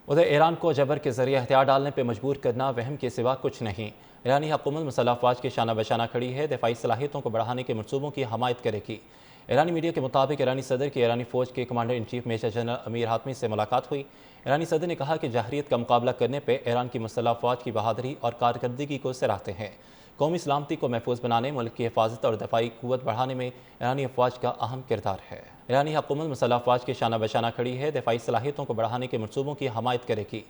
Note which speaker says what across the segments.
Speaker 1: ادھر ایران کو جبر کے ذریعے ہتھیار ڈالنے پہ مجبور کرنا وہم کے سوا کچھ نہیں۔ ایرانی حکومت مسلح افواج کے شانہ بشانہ کھڑی ہے، دفاعی صلاحیتوں کو بڑھانے کے منصوبوں کی حمایت کرے گی۔ ایرانی میڈیا کے مطابق ایرانی صدر کی ایرانی فوج کے commander in chief major general Amir Hatami سے ملاقات ہوئی۔ ایرانی صدر نے کہا کہ جارحیت کا مقابلہ کرنے پہ ایران کی مسلح افواج کی بہادری اور کارکردگی کو سراہتے ہیں۔ قومی سلامتی کو محفوظ بنانے، ملک کی حفاظت اور دفاعی قوت بڑھانے میں ایرانی افواج کا اہم کردار ہے۔ ایرانی حکومت مسلح افواج کے شانہ بشانہ کھڑی ہے، دفاعی صلاحیتوں کو بڑھانے کے منصوبوں کی حمایت کرے گی۔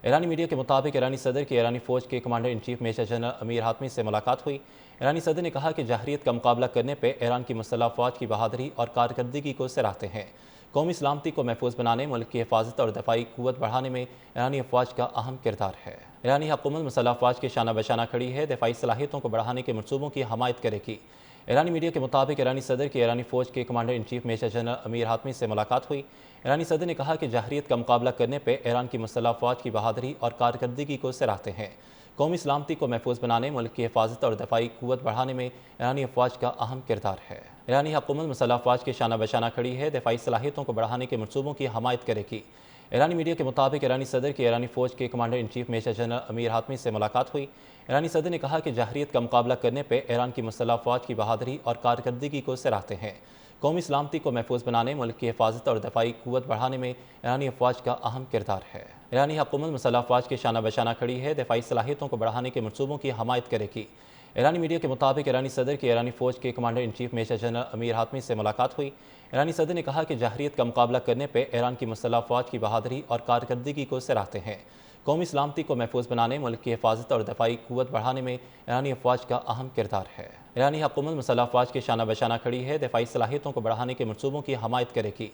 Speaker 1: ایرانی میڈیا کے مطابق ایرانی صدر کی ایرانی فوج کے commander in chief major general Amir Hatami سے ملاقات ہوئی۔ ایرانی صدر نے کہا کہ جارحیت کا مقابلہ کرنے پہ ایران کی مسلح افواج کی بہادری اور کارکردگی کو سراہتے ہیں۔ قومی سلامتی کو محفوظ بنانے، ملک کی حفاظت اور دفاعی قوت بڑھانے میں ایرانی افواج کا اہم کردار ہے۔ ایرانی حکومت مسلح افواج کے شانہ بشانہ کھڑی ہے، دفاعی صلاحیتوں کو بڑھانے کے منصوبوں کی حمایت کرے گی۔ ایرانی میڈیا کے مطابق ایرانی صدر کی ایرانی فوج کے commander in chief major general Amir Hatami سے ملاقات ہوئی۔ ایرانی صدر نے کہا کہ جارحیت کا مقابلہ کرنے پہ ایران کی مسلح افواج کی بہادری اور کارکردگی کو سراہتے ہیں۔ قومی سلامتی کو محفوظ بنانے، ملک کی حفاظت اور دفاعی قوت بڑھانے میں ایرانی افواج کا اہم کردار ہے۔ ایرانی حکومت مسلح افواج کے شانہ بشانہ کھڑی ہے، دفاعی صلاحیتوں کو بڑھانے کے منصوبوں کی حمایت کرے گی۔ ایرانی میڈیا کے مطابق ایرانی صدر کی ایرانی فوج کے commander in chief major general Amir Hatami سے ملاقات ہوئی۔ ایرانی صدر نے کہا کہ جارحیت کا مقابلہ کرنے پہ ایران کی مسلح افواج کی بہادری اور کارکردگی کو سراہتے ہیں۔ قومی سلامتی کو محفوظ بنانے، ملک کی حفاظت اور دفاعی قوت بڑھانے میں ایرانی افواج کا اہم کردار ہے۔ ایرانی حکومت مسلح افواج کے شانہ بشانہ کھڑی ہے، دفاعی صلاحیتوں کو بڑھانے کے منصوبوں کی حمایت کرے گی۔ ایرانی میڈیا کے مطابق ایرانی صدر کی ایرانی فوج کے commander in chief major general Amir Hatami سے ملاقات ہوئی۔ ایرانی صدر نے کہا کہ جارحیت کا مقابلہ کرنے پہ ایران کی مسلح افواج کی بہادری اور کارکردگی کو سراہتے ہیں۔ قومی سلامتی کو محفوظ بنانے، ملک کی حفاظت اور دفاعی قوت بڑھانے میں ایرانی افواج کا اہم کردار ہے۔ ایرانی حکومت مسلح افواج کے شانہ بشانہ کھڑی ہے، دفاعی صلاحیتوں کو بڑھانے کے منصوبوں کی حمایت کرے گی۔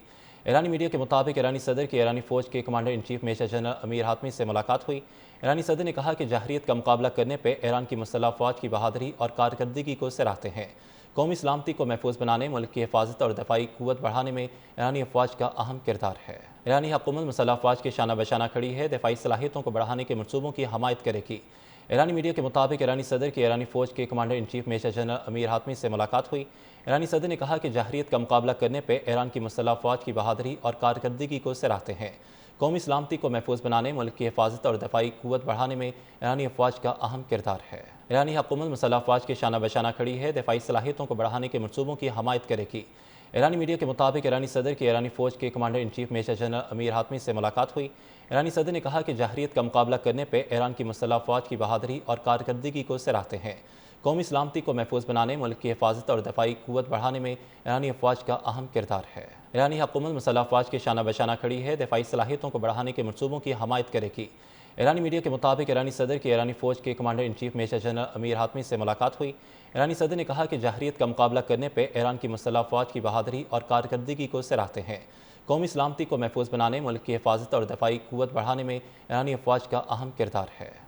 Speaker 1: ایرانی میڈیا کے مطابق ایرانی صدر کی ایرانی فوج کے commander in chief major general Amir Hatami سے ملاقات ہوئی۔ ایرانی صدر نے کہا کہ جارحیت کا مقابلہ کرنے پہ ایران کی مسلح افواج کی بہادری اور کارکردگی کو سراہتے ہیں۔ قومی سلامتی کو محفوظ بنانے، ملک کی حفاظت اور دفاعی قوت بڑھانے میں ایرانی افواج کا اہم کردار ہے۔ ایرانی حکومت مسلح افواج کے شانہ بشانہ کھڑی ہے، دفاعی صلاحیتوں کو بڑھانے کے منصوبوں کی حمایت کرے گی۔ ایرانی میڈیا کے مطابق ایرانی صدر کی ایرانی فوج کے commander in chief major general Amir Hatami سے ملاقات ہوئی۔ ایرانی صدر نے کہا کہ جارحیت کا مقابلہ کرنے پہ ایران کی مسلح افواج کی بہادری اور کارکردگی کو سراہتے ہیں۔ قومی سلامتی کو محفوظ بنانے، ملک کی حفاظت اور دفاعی قوت بڑھانے میں ایرانی افواج کا اہم کردار ہے۔ ایرانی حکومت مسلح افواج کے شانہ بشانہ کھڑی ہے، دفاعی صلاحیتوں کو بڑھانے کے منصوبوں کی حمایت کرے گی۔ ایرانی میڈیا کے مطابق ایرانی صدر کی ایرانی فوج کے commander in chief major general Amir Hatami سے ملاقات ہوئی۔ ایرانی صدر نے کہا کہ جارحیت کا مقابلہ کرنے پہ ایران کی مسلح افواج کی بہادری اور کارکردگی کو سراہتے ہیں۔ قومی سلامتی کو محفوظ بنانے، ملک کی حفاظت اور دفاعی قوت بڑھانے میں ایرانی افواج کا اہم کردار ہے۔ ایرانی حکومت مسلح افواج کے شانہ بشانہ کھڑی ہے، دفاعی صلاحیتوں کو بڑھانے کے منصوبوں کی حمایت کرے گی۔ ایرانی میڈیا کے مطابق ایرانی صدر کی ایرانی فوج کے commander in chief major general Amir Hatami سے ملاقات ہوئی۔ ایرانی صدر نے کہا کہ جارحیت کا مقابلہ کرنے پہ ایران کی مسلح افواج کی بہادری اور کارکردگی کو سراہتے ہیں۔ قومی سلامتی کو محفوظ بنانے، ملک کی حفاظت اور دفاعی قوت بڑھانے میں ایرانی افواج کا اہم کردار ہے۔